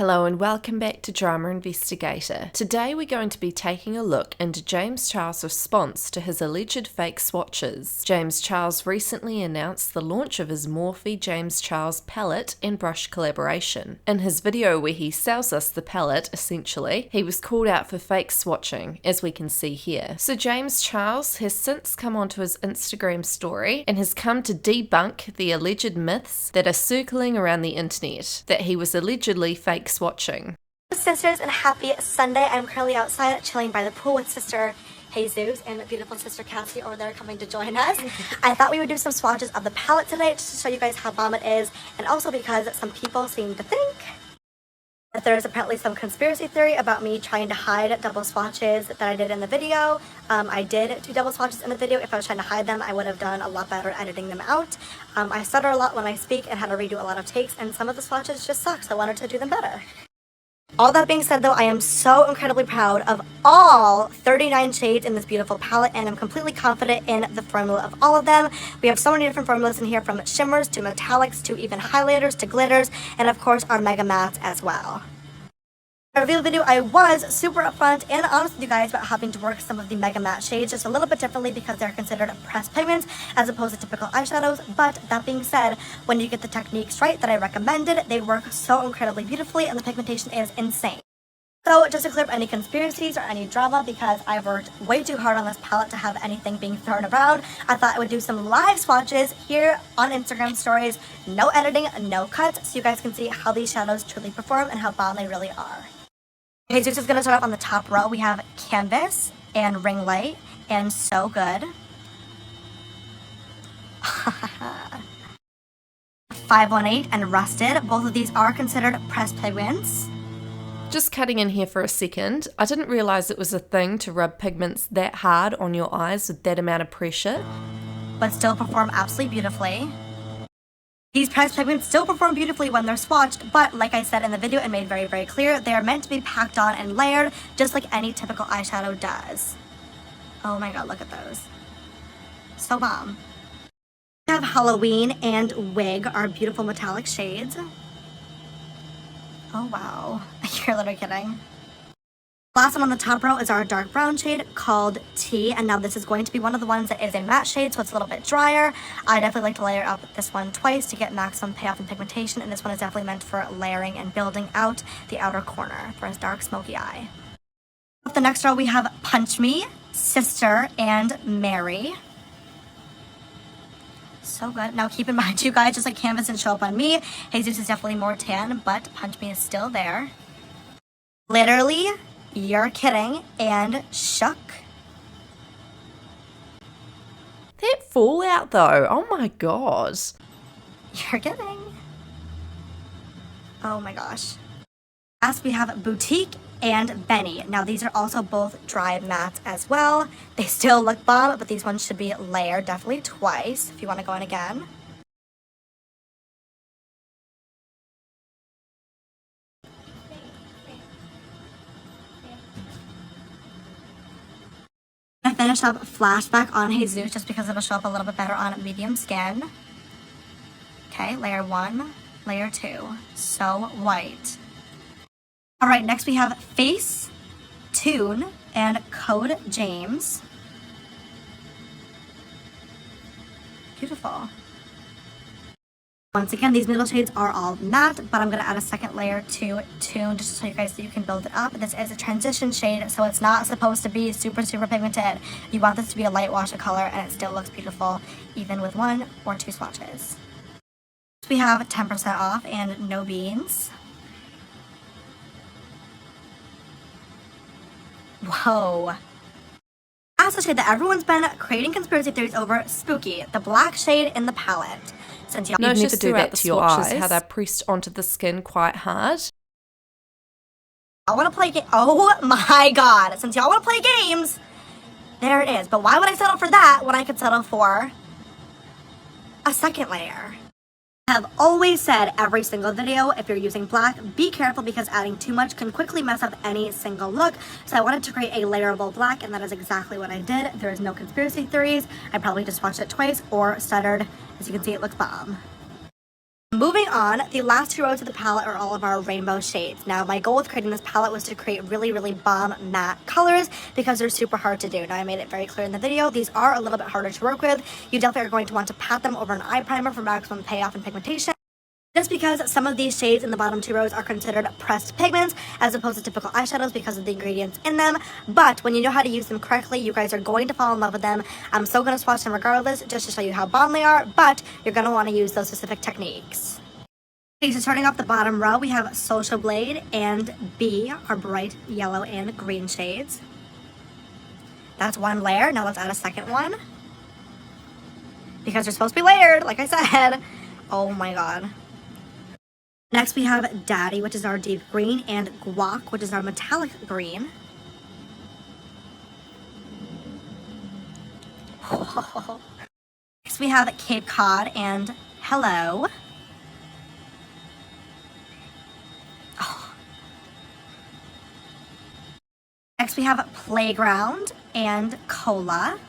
Hello and welcome back to Drama Investigator. Today we're going to be taking a look into James Charles' response to his alleged fake swatches. James Charles recently announced the launch of his Morphe James Charles palette and brush collaboration. In his video where he sells us the palette, essentially, he was called out for fake swatching, as we can see here. So James Charles has since come onto his Instagram story and has come to debunk the alleged myths that are circling around the internet, that he was allegedly fake swatching. Sisters, and happy Sunday. I'm currently outside chilling by the pool with sister Jesus and beautiful sister Cassie over there coming to join us. I thought we would do some swatches of the palette today just to show you guys how bomb it is, and also because some people seem to think that there is apparently some conspiracy theory about me trying to hide double swatches that I did in the video. I did do double swatches in the video. If I was trying to hide them, I would have done a lot better editing them out. I stutter a lot when I speak and had to redo a lot of takes, and some of the swatches just suck, so I wanted to do them better. All that being said though, I am so incredibly proud of all 39 shades in this beautiful palette, and I'm completely confident in the formula of all of them. We have so many different formulas in here, from shimmers to metallics to even highlighters to glitters, and of course our mega mattes as well. In the reveal video, I was super upfront and honest with you guys about having to work some of the mega matte shades just a little bit differently because they're considered pressed pigments as opposed to typical eyeshadows. But that being said, when you get the techniques right that I recommended, they work so incredibly beautifully and the pigmentation is insane. So just to clear up any conspiracies or any drama, because I've worked way too hard on this palette to have anything being thrown around, I thought I would do some live swatches here on Instagram stories. No editing, no cuts, so you guys can see how these shadows truly perform and how bomb they really are. Jesus is going to start off on the top row. We have Canvas and Ring Light and So Good. 518 and Rusted. Both of these are considered pressed pigments. Just cutting in here for a second, I didn't realise it was a thing to rub pigments that hard on your eyes with that amount of pressure, but still perform absolutely beautifully. These pressed pigments still perform beautifully when they're swatched, but like I said in the video and made very, very clear, they are meant to be packed on and layered just like any typical eyeshadow does. Oh my god, look at those. So bomb. We have Halloween and Wig, our beautiful metallic shades. Oh wow, you're literally kidding. Last one on the top row is our dark brown shade called Tea, and now this is going to be one of the ones that is a matte shade, so it's a little bit drier. I definitely like to layer up this one twice to get maximum payoff in pigmentation, and this one is definitely meant for layering and building out the outer corner for his dark smoky eye. Up the next row we have Punch Me, Sister, and Mary. So good. Now keep in mind, you guys, just like Canvas didn't show up on me, Jesus is definitely more tan, but Punch Me is still there. Literally, you're kidding, and Shook. That fallout though, oh my god. You're kidding. Oh my gosh. Last we have Boutique and Benny. Now these are also both dry mattes as well. They still look bomb, but these ones should be layered definitely twice if you want to go in again. I finished up Flashback on Jesus just because it'll show up a little bit better on medium skin. Okay, layer 1, layer 2. So white. Alright, next we have Face, Tune, and Code James. Beautiful. Once again, these middle shades are all matte, but I'm going to add a second layer to Tune just to show you guys that you can build it up. This is a transition shade, so it's not supposed to be super, super pigmented. You want this to be a light wash of color, and it still looks beautiful, even with 1 or 2 swatches. We have 10% off and No Beans. Whoa. That's the shade that everyone's been creating conspiracy theories over, Spooky, the black shade in the palette. Since y'all need to do that to your eyes, how they're pressed onto the skin quite hard. I want to play oh my god, since y'all want to play games, there it is. But why would I settle for that when I could settle for a second layer? I have always said every single video, if you're using black, be careful because adding too much can quickly mess up any single look. So I wanted to create a layerable black, and that is exactly what I did. There is no conspiracy theories. I probably just watched it twice or stuttered. As you can see, it looks bomb. Moving on, the last 2 rows of the palette are all of our rainbow shades. Now, my goal with creating this palette was to create really, really bomb matte colors because they're super hard to do. Now, I made it very clear in the video, these are a little bit harder to work with. You definitely are going to want to pat them over an eye primer for maximum payoff and pigmentation. Just because some of these shades in the bottom 2 rows are considered pressed pigments as opposed to typical eyeshadows because of the ingredients in them. But when you know how to use them correctly, you guys are going to fall in love with them. I'm still going to swatch them regardless just to show you how bomb they are, but you're going to want to use those specific techniques. Okay, so starting off the bottom row, we have Social Blade and B, our bright yellow and green shades. That's one layer. Now let's add a second one. Because they're supposed to be layered, like I said. Oh my god. Next we have Daddy, which is our deep green, and Guac, which is our metallic green. Next we have Cape Cod and Hello. Oh. Next we have Playground and Cola,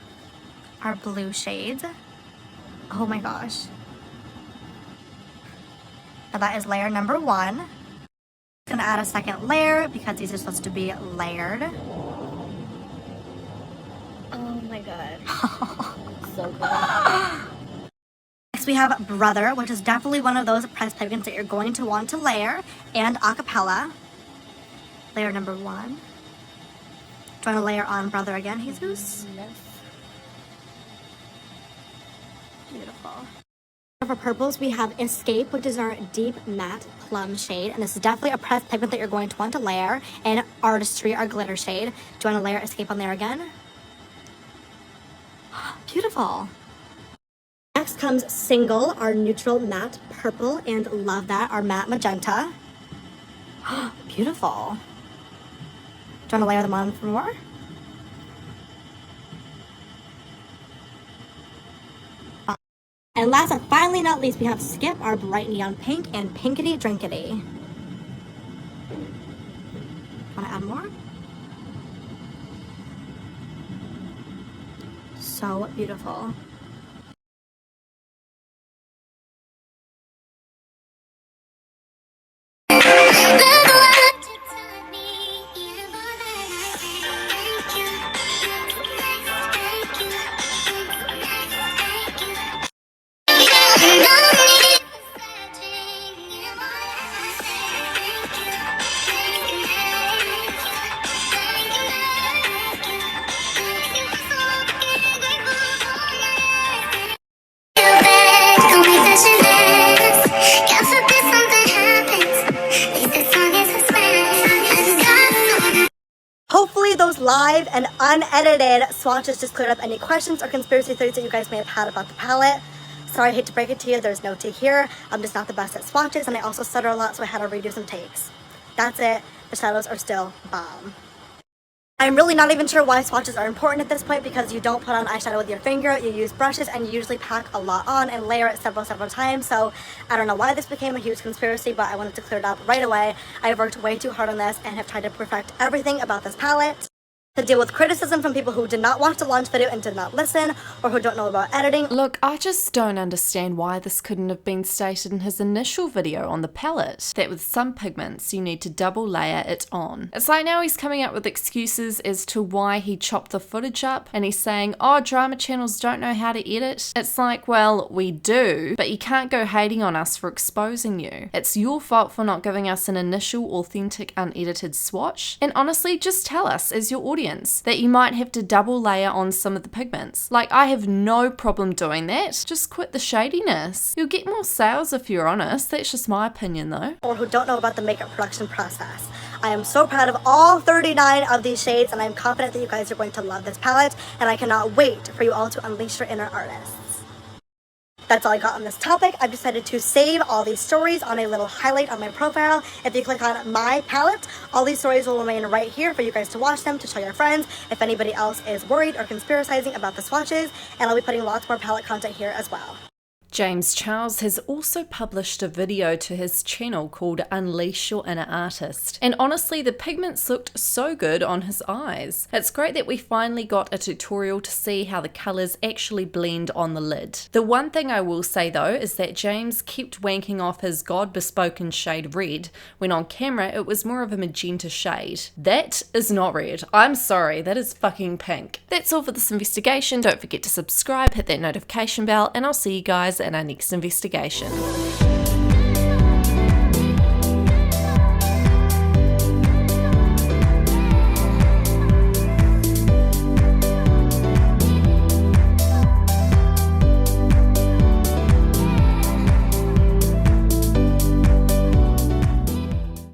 our blue shades. Oh my gosh. Now that is layer number 1. I'm gonna add a second layer because these are supposed to be layered. Oh my god. So good. Next we have Brother, which is definitely one of those pressed pigments that you're going to want to layer, and Acapella. Layer number 1. Do you want to layer on Brother again, Jesus? Yes. Beautiful. For purples, we have Escape, which is our deep matte plum shade, and this is definitely a pressed pigment that you're going to want to layer, and Artistry, our glitter shade. Do you want to layer Escape on there again? Beautiful. Next comes Single, our neutral matte purple, and Love That, our matte magenta. Beautiful. Do you want to layer them on for more? And last and finally not least, we have Skip, our bright neon pink, and Pinkity Drinkity. Want to add more? So beautiful. Hopefully those live and unedited swatches just cleared up any questions or conspiracy theories that you guys may have had about the palette. Sorry, I hate to break it to you, there's no tea here. I'm just not the best at swatches, and I also stutter a lot, so I had to redo some takes. That's it. The shadows are still bomb. I'm really not even sure why swatches are important at this point, because you don't put on eyeshadow with your finger, you use brushes, and you usually pack a lot on and layer it several times. So I don't know why this became a huge conspiracy, but I wanted to clear it up right away. I've worked way too hard on this and have tried to perfect everything about this palette. To deal with criticism from people who did not watch the launch video and did not listen, or who don't know about editing. Look, I just don't understand why this couldn't have been stated in his initial video on the palette, that with some pigments you need to double layer it on. It's like now he's coming up with excuses as to why he chopped the footage up, and he's saying, oh, drama channels don't know how to edit. It's like, well, we do, but you can't go hating on us for exposing you. It's your fault for not giving us an initial, authentic, unedited swatch. And honestly, just tell us as your audience that you might have to double layer on some of the pigments. Like, I have no problem doing that. Just quit the shadiness. You'll get more sales if you're honest. That's just my opinion though. Or who don't know about the makeup production process. I am so proud of all 39 of these shades, and I'm confident that you guys are going to love this palette, and I cannot wait for you all to unleash your inner artists. That's all I got on this topic. I've decided to save all these stories on a little highlight on my profile. If you click on my palette, all these stories will remain right here for you guys to watch them, to show your friends, if anybody else is worried or conspiracizing about the swatches, and I'll be putting lots more palette content here as well. James Charles has also published a video to his channel called Unleash Your Inner Artist, and honestly the pigments looked so good on his eyes. It's great that we finally got a tutorial to see how the colours actually blend on the lid. The one thing I will say though is that James kept wanking off his God-bespoken shade red when on camera it was more of a magenta shade. That is not red. I'm sorry, that is fucking pink. That's all for this investigation. Don't forget to subscribe, hit that notification bell, and I'll see you guys in our next investigation.